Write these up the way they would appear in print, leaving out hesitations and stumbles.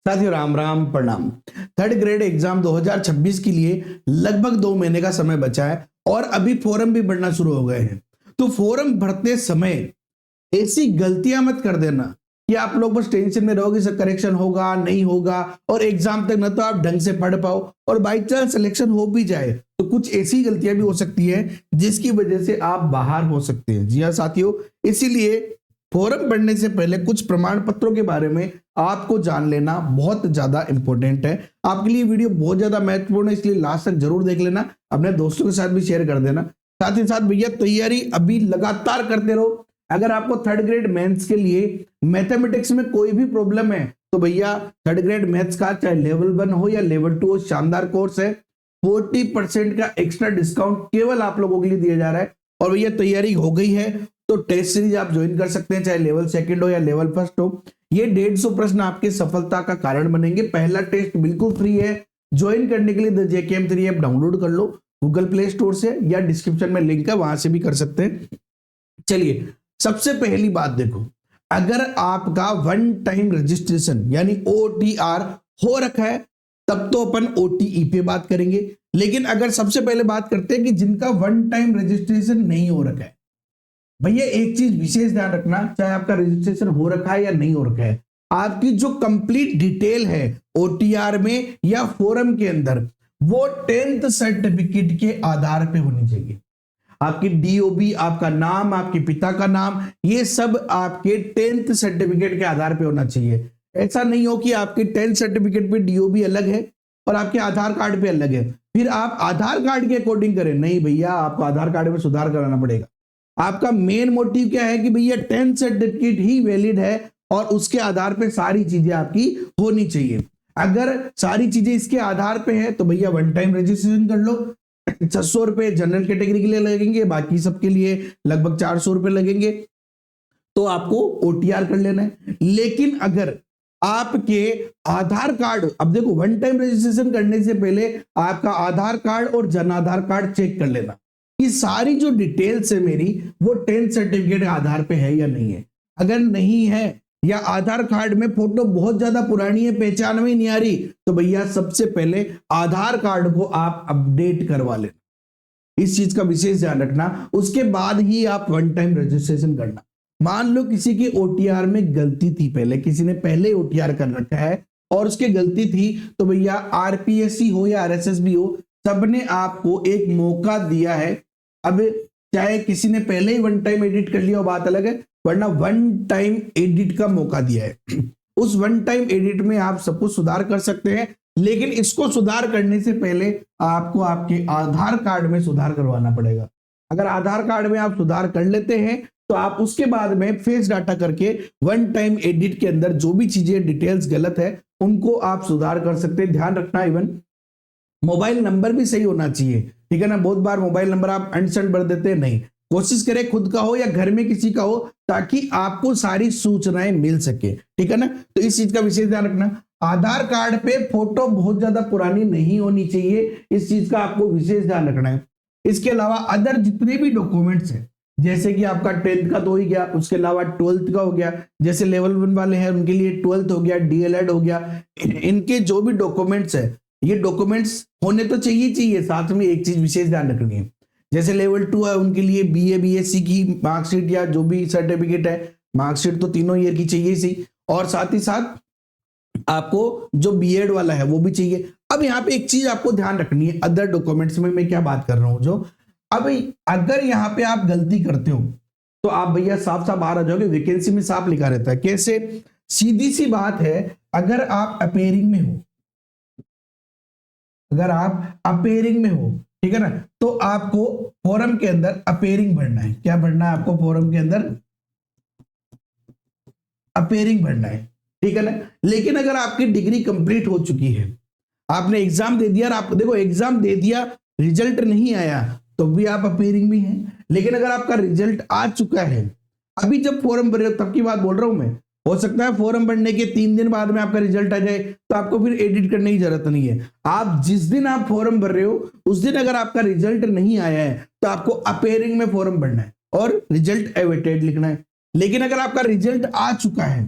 साथियों राम राम प्रणाम। Third grade exam 2026 के लिए लगभग 2 महीने का समय बचा है और अभी फॉर्म भी भरना शुरू हो गए हैं। तो फॉर्म भरते समय ऐसी गलतियां मत कर देना कि आप लोग बस टेंशन में रहोगे सर करेक्शन होगा नहीं होगा और एग्जाम तक न तो आप ढंग से पढ़ पाओ और बाई चांस सिलेक्शन हो भी जाए तो कुछ ऐसी गलतियां भी हो सकती है जिसकी वजह से आप बाहर हो सकते हैं। जी हाँ साथियों, इसीलिए फॉर्म भरने से पहले कुछ प्रमाण पत्रों के बारे में आपको जान लेना बहुत ज्यादा इंपॉर्टेंट है। आपके लिए वीडियो बहुत ज्यादा महत्वपूर्ण है, इसलिए लास्ट तक जरूर देख लेना, अपने दोस्तों के साथ भी शेयर कर देना। साथ ही साथ भैया तैयारी अभी लगातार करते रहो। अगर आपको थर्ड ग्रेड मेंस के लिए मैथमेटिक्स में कोई भी प्रॉब्लम है तो भैया थर्ड ग्रेड मैथ्स का चाहे लेवल 1 हो या लेवल 2 हो, शानदार कोर्स है। 40% का एक्स्ट्रा डिस्काउंट केवल आप लोगों के लिए दिया जा रहा है। और भैया तैयारी हो गई है तो टेस्ट सीरीज आप ज्वाइन कर सकते हैं, चाहे लेवल 2 हो या लेवल 1 हो। ये 150 प्रश्न आपके सफलता का कारण बनेंगे। पहला टेस्ट बिल्कुल फ्री है। ज्वाइन करने के लिए द JKM3 ऐप डाउनलोड कर लो गूगल प्ले स्टोर से या डिस्क्रिप्शन में लिंक है, वहां से भी कर सकते हैं। चलिए सबसे पहली बात देखो, अगर आपका वन टाइम रजिस्ट्रेशन यानी OTR हो रखा है तब तो अपन OTE पे बात करेंगे। लेकिन अगर सबसे पहले बात करते हैं कि जिनका वन टाइम रजिस्ट्रेशन नहीं हो रखा है, भैया एक चीज विशेष ध्यान रखना, चाहे आपका रजिस्ट्रेशन हो रखा है या नहीं हो रखा है, आपकी जो कंप्लीट डिटेल है OTR में या फोरम के अंदर वो 10th सर्टिफिकेट के आधार पे होनी चाहिए। आपकी DOB, आपका नाम, आपके पिता का नाम, ये सब आपके 10th सर्टिफिकेट के आधार पे होना चाहिए। ऐसा नहीं हो कि आपके 10th सर्टिफिकेट पे DOB अलग है और आपके आधार कार्ड पे अलग है, फिर आप आधार कार्ड के अकॉर्डिंग करें। नहीं भैया, आपको आधार कार्ड में सुधार कराना पड़ेगा। आपका मेन मोटिव क्या है कि भैया 10th सर्टिफिकेट ही वैलिड है और उसके आधार पे सारी चीजें आपकी होनी चाहिए। अगर सारी चीजें इसके आधार पे है तो भैया वन टाइम रजिस्ट्रेशन कर लो। 600 रुपए जनरल कैटेगरी के लिए लगेंगे, बाकी सबके लिए लगभग 400 रुपए लगेंगे, तो आपको OTR कर लेना है। लेकिन अगर आपके आधार कार्ड, अब देखो वन टाइम रजिस्ट्रेशन करने से पहले आपका आधार कार्ड और जन आधार कार्ड चेक कर लेना कि सारी जो डिटेल्स है मेरी वो 10th सर्टिफिकेट के आधार पे है या नहीं है। अगर नहीं है या आधार कार्ड में फोटो बहुत ज्यादा पुरानी है, पहचान में नहीं आ रही, तो भैया सबसे पहले आधार कार्ड को आप अपडेट करवा लेना। इस चीज का विशेष ध्यान रखना, उसके बाद ही आप वन टाइम रजिस्ट्रेशन करना। मान लो किसी की OTR में गलती थी, पहले किसी ने पहले OTR कर रखा है और उसकी गलती थी, तो भैया RPSC हो या RSSB हो, सबने आपको एक मौका दिया है। अब चाहे किसी ने पहले ही वन टाइम एडिट कर लिया, बात अलग है, वरना वन टाइम एडिट का मौका दिया है। उस वन टाइम एडिट में आप सब कुछ सुधार कर सकते हैं, लेकिन इसको सुधार करने से पहले आपको आपके आधार कार्ड में सुधार करवाना पड़ेगा। अगर आधार कार्ड में आप सुधार कर लेते हैं तो आप उसके बाद में फेस डाटा करके वन टाइम एडिट के अंदर जो भी चीजें डिटेल्स गलत है उनको आप सुधार कर सकते हैं। ध्यान रखना, इवन मोबाइल नंबर भी सही होना चाहिए, ठीक है ना। बहुत बार मोबाइल नंबर आप अनसेंड भर देते हैं, नहीं, कोशिश करें खुद का हो या घर में किसी का हो ताकि आपको सारी सूचनाएं मिल सके, ठीक है ना। तो इस चीज का विशेष ध्यान रखना। आधार कार्ड पे फोटो बहुत ज्यादा पुरानी नहीं होनी चाहिए, इस चीज का आपको विशेष ध्यान रखना है। इसके अलावा अदर जितने भी डॉक्यूमेंट्स हैं, जैसे कि आपका 10th का तो हो ही गया, उसके अलावा 12th का हो गया, जैसे लेवल 1 वाले हैं उनके लिए 12th हो गया, DLED हो गया, इनके जो भी डॉक्यूमेंट्स है ये डॉक्यूमेंट्स होने तो चाहिए। साथ में एक चीज विशेष ध्यान रखनी है, जैसे लेवल 2 है उनके लिए BA BSc की मार्कशीट या जो भी सर्टिफिकेट है, मार्कशीट तो तीनों ईयर की चाहिए सी, और साथ ही साथ आपको जो B.Ed वाला है वो भी चाहिए। अब यहाँ पे एक चीज आपको ध्यान रखनी है, अदर डॉक्यूमेंट्स में मैं क्या बात कर रहा हूं, जो अब अगर यहाँ पे आप गलती करते हो तो आप भैया साफ साफ बाहर आ जाओगे। वैकेंसी में साफ लिखा रहता है, कैसे, सीधी सी बात है, अगर आप अपेयरिंग में हो, अगर आप अपेयरिंग में हो, ठीक है ना, तो आपको फॉरम के अंदर अपेयरिंग भरना है। क्या भरना है आपको फॉरम के अंदर? अपेयरिंग भरना है, ठीक है ना। लेकिन अगर आपकी डिग्री कंप्लीट हो चुकी है, आपने एग्जाम दे दिया, आप देखो एग्जाम दे दिया, रिजल्ट नहीं आया तो भी आप अपेयरिंग में हैं। लेकिन अगर आपका रिजल्ट आ चुका है, अभी जब फॉर्म भर रहे हो तब की बात बोल रहा हूं मैं, हो सकता है फॉर्म भरने के 3 दिन बाद में आपका रिजल्ट आ जाए तो आपको फिर एडिट करने की जरूरत नहीं है। आप जिस दिन आप फॉर्म भर रहे हो उस दिन अगर आपका रिजल्ट नहीं आया है तो आपको अपेयरिंग में फॉर्म भरना है और रिजल्ट अवेटेड लिखना है। लेकिन अगर आपका रिजल्ट आ चुका है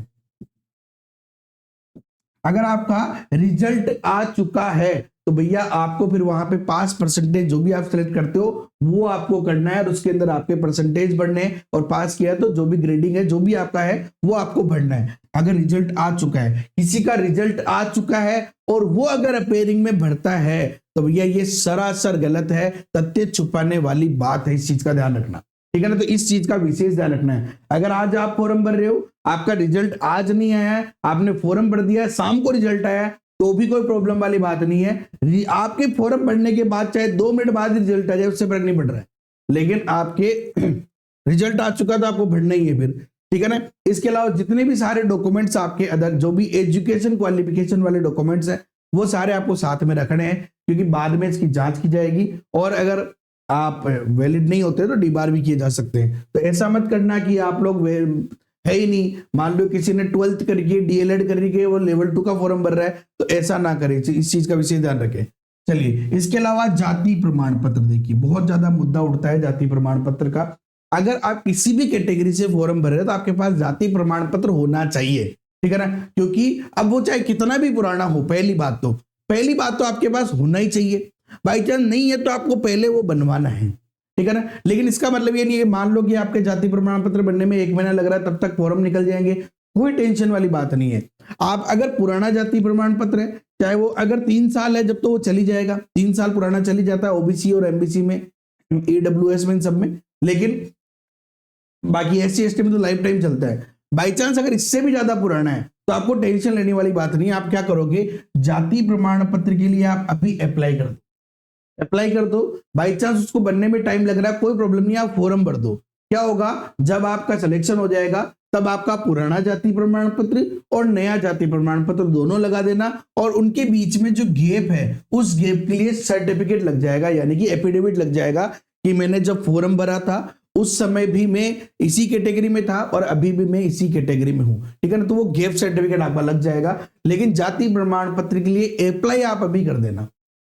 अगर आपका रिजल्ट आ चुका है तो भैया आपको फिर वहां पे पास परसेंटेज जो भी आप सिलेक्ट करते हो वो आपको करना है और उसके अंदर आपके परसेंटेज बढ़ने हैं और पास किया तो जो भी ग्रेडिंग है जो भी आपका है वो आपको भरना है। अगर रिजल्ट आ चुका है, किसी का रिजल्ट आ चुका है और वो अगर अपेयरिंग में भरता है तो भैया ये सरासर गलत है, तथ्य छुपाने वाली बात है, इस चीज का ध्यान रखना, ठीक है ना। तो इस चीज का विशेष ध्यान रखना है। अगर आज आप फॉर्म भर रहे हो, आपका रिजल्ट आज नहीं आया है, आपने फॉर्म भर दिया है, शाम को रिजल्ट आया है, तो भी कोई प्रॉब्लम वाली बात नहीं है। आपके फॉर्म भरने के बाद चाहे 2 मिनट बाद रिजल्ट आ जाए उससे फर्क नहीं पड़ रहा है, लेकिन आपके रिजल्ट आ चुका तो आपको भरना ही है फिर, ठीक है ना। इसके अलावा जितने भी सारे डॉक्यूमेंट्स आपके अदर जो भी एजुकेशन क्वालिफिकेशन वाले डॉक्यूमेंट्स हैं वो सारे आपको साथ में रखने हैं, क्योंकि बाद में इसकी जांच की जाएगी और अगर आप वैलिड नहीं होते तो डीबार भी किए जा सकते हैं। तो ऐसा मत करना कि आप लोग है ही नहीं, मान लो किसी ने 12th करके डीएलएड करके वो लेवल 2 का फॉर्म भर रहा है, तो ऐसा ना करें, इस चीज का विशेष ध्यान रखें। चलिए, इसके अलावा जाति प्रमाण पत्र, देखिए बहुत ज्यादा मुद्दा उठता है जाति प्रमाण पत्र का। अगर आप किसी भी कैटेगरी से फॉर्म भर रहे हैं तो आपके पास जाति प्रमाण पत्र होना चाहिए, ठीक है ना, क्योंकि अब वो चाहे कितना भी पुराना हो, पहली बात तो आपके पास होना ही चाहिए। बाई चांस नहीं है तो आपको पहले वो बनवाना है, ठीक है ना। लेकिन इसका मतलब ये नहीं है कि मान लो कि आपके जाति प्रमाण पत्र बनने में 1 महीना लग रहा है तब तक फॉर्म निकल जाएंगे, कोई टेंशन वाली बात नहीं है। आप अगर पुराना जाति प्रमाण पत्र है, चाहे वो अगर 3 साल है जब तो वो चली जाएगा, 3 साल पुराना चली जाता है ओबीसी और एमबीसी में, ईडब्ल्यूएस में, इन सब में, लेकिन बाकी एससी एसटी में तो लाइफ टाइम चलता है। बाई चांस अगर इससे भी ज्यादा पुराना है तो आपको टेंशन लेने वाली बात नहीं है। आप क्या करोगे, जाति प्रमाण पत्र के लिए आप अभी अप्लाई कर दो। बाई चांस उसको बनने में टाइम लग रहा है, कोई प्रॉब्लम नहीं, आप फॉर्म भर दो। क्या होगा, जब आपका सिलेक्शन हो जाएगा तब आपका पुराना जाति प्रमाण पत्र और नया जाति प्रमाण पत्र दोनों लगा देना और उनके बीच में जो गैप है उस गैप के लिए सर्टिफिकेट लग जाएगा, यानी कि एफिडेविट लग जाएगा कि मैंने जब फॉर्म भरा था उस समय भी मैं इसी कैटेगरी में था और अभी भी मैं इसी कैटेगरी में हूं, ठीक है ना। तो वो गैप सर्टिफिकेट आपका लग जाएगा। लेकिन जाति प्रमाण पत्र के लिए अप्लाई आप अभी कर देना,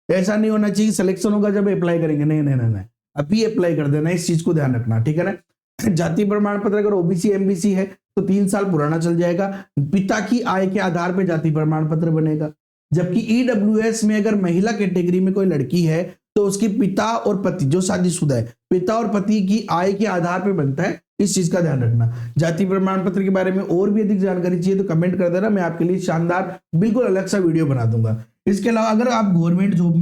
ऐसा नहीं होना चाहिए सिलेक्शन होगा जब अप्लाई करेंगे, नहीं, अभी अप्लाई कर देना, इस चीज को ध्यान रखना, ठीक है ना। जाति प्रमाण पत्र अगर ओबीसी एमबीसी है तो 3 साल पुराना चल जाएगा, पिता की आय के आधार पर जाति प्रमाण पत्र बनेगा। जबकि ईडब्ल्यूएस में अगर महिला कैटेगरी में कोई लड़की है तो उसकी पिता और पति, जो शादीशुदा है, पिता और पति की आय के आधार पर बनता है, इस चीज का ध्यान रखना। जाति प्रमाण पत्र के बारे में और भी अधिक जानकारी चाहिए तो कमेंट कर देना, मैं आपके लिए शानदार बिल्कुल अलग सा वीडियो बना दूंगा। इसके अलावा अगर आप गवर्नमेंट जॉब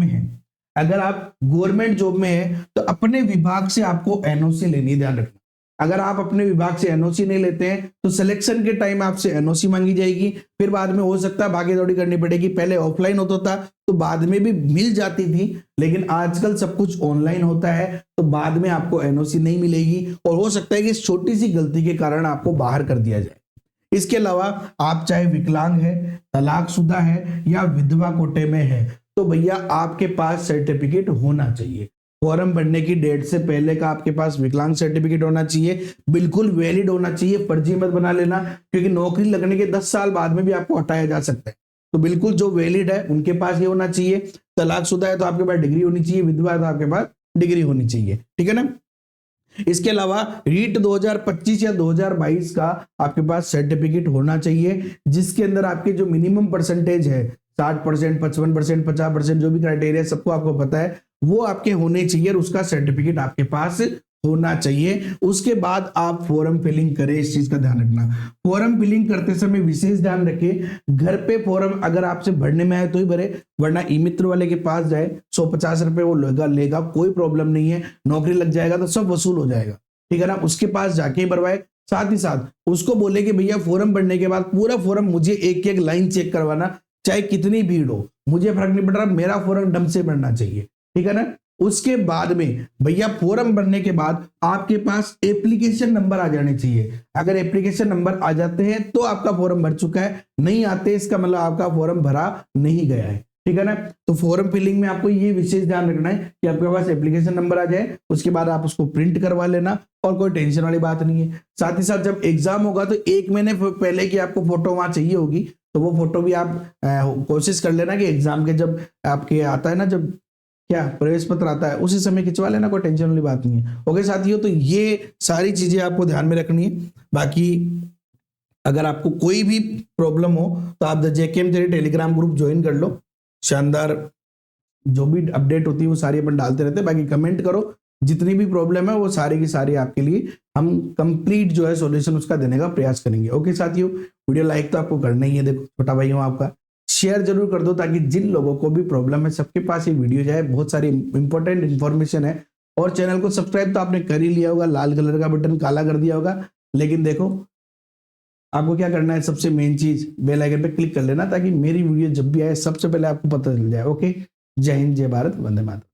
में हैं तो अपने विभाग से आपको एनओसी लेनी, ध्यान रखना। अगर आप अपने विभाग से एनओसी नहीं लेते हैं तो सिलेक्शन के टाइम आपसे एनओसी मांगी जाएगी, फिर बाद में हो सकता है भागी दौड़ी करनी पड़ेगी। पहले ऑफलाइन होता था तो बाद में भी मिल जाती थी, लेकिन आजकल सब कुछ ऑनलाइन होता है तो बाद में आपको एनओसी नहीं मिलेगी और हो सकता है कि इस छोटी सी गलती के कारण आपको बाहर कर दिया जाए। इसके अलावा आप चाहे विकलांग है, तलाकशुदा है या विधवा कोटे में है तो भैया आपके पास सर्टिफिकेट होना चाहिए। फॉर्म भरने की डेट से पहले का आपके पास विकलांग सर्टिफिकेट होना चाहिए, बिल्कुल वैलिड होना चाहिए, फर्जी मत बना लेना, क्योंकि नौकरी लगने के 10 साल बाद में भी आपको हटाया जा सकता है। तो बिल्कुल जो वैलिड है उनके पास ये होना चाहिए। तलाकशुदा है तो आपके पास डिग्री होनी चाहिए, विधवा है तो आपके पास डिग्री होनी चाहिए, ठीक है ना। इसके अलावा रीट 2025 या 2022 का आपके पास सर्टिफिकेट होना चाहिए, जिसके अंदर आपके जो मिनिमम परसेंटेज है 60%, 55%, 50%, जो भी क्राइटेरिया सबको आपको पता है वो आपके होने चाहिए और उसका सर्टिफिकेट आपके पास होना चाहिए। उसके बाद आप फॉर्म फिलिंग करें, इस चीज का ध्यान रखना। फॉर्म फिलिंग करते समय विशेष ध्यान रखें, घर पे फॉर्म अगर आपसे भरने में आए तो ही भरे, वरना ई मित्र वाले के पास जाए 150 रुपए वो लेगा, कोई प्रॉब्लम नहीं है, नौकरी लग जाएगा तो सब वसूल हो जाएगा, ठीक है ना। उसके पास जाके भरवाए, साथ ही साथ उसको बोले कि भैया फॉर्म भरने के बाद पूरा फॉर्म मुझे एक एक लाइन चेक करवाना, चाहे कितनी भीड़ हो, मुझे फर्क नहीं पड़ रहा, मेरा फॉर्म ढंग से भरना चाहिए, ठीक है ना। उसके बाद में भैया फॉर्म भरने के बाद आपके पास एप्लीकेशन नंबर आ जाने चाहिए। अगर एप्लीकेशन नंबर आ जाते हैं तो आपका फॉर्म भर चुका है, नहीं आते इसका मतलब आपका फॉर्म भरा नहीं गया है, ठीक है ना। तो फॉर्म फिलिंग में आपको ये विशेष ध्यान रखना है कि आपके पास एप्लीकेशन नंबर आ जाए, उसके बाद आप उसको प्रिंट करवा लेना और कोई टेंशन वाली बात नहीं है। साथ ही साथ जब एग्जाम होगा तो 1 महीने पहले की आपको फोटो वहां चाहिए होगी, तो वो फोटो भी आप कोशिश कर लेना कि एग्जाम के जब आपके आता है ना, जब क्या प्रवेश पत्र आता है उसी समय खिंचवा लेना, कोई टेंशन वाली बात नहीं है। ओके साथियों, तो ये सारी चीजें आपको ध्यान में रखनी है। बाकी अगर आपको कोई भी प्रॉब्लम हो तो आप the JKM theory Telegram group join कर लो। शानदार जो भी अपडेट होती है वो सारी अपन डालते रहते हैं। बाकी कमेंट करो, जितनी भी प्रॉब्लम है वो सारी की सारी आपके लिए हम कंप्लीट जो है सॉल्यूशन उसका देने का प्रयास करेंगे। ओके साथियों, वीडियो लाइक तो आपको करना ही है, देखो छोटा भाई हूँ आपका। शेयर जरूर कर दो ताकि जिन लोगों को भी प्रॉब्लम है सबके पास ये वीडियो जाए। बहुत सारी इंपॉर्टेंट इन्फॉर्मेशन है। और चैनल को सब्सक्राइब तो आपने कर ही लिया होगा, लाल कलर का बटन काला कर दिया होगा, लेकिन देखो आपको क्या करना है, सबसे मेन चीज बेल आइकन पे क्लिक कर लेना ताकि मेरी वीडियो जब भी आए सबसे पहले आपको पता चल जाए। ओके, जय हिंद, जय भारत, वंदे मातरम।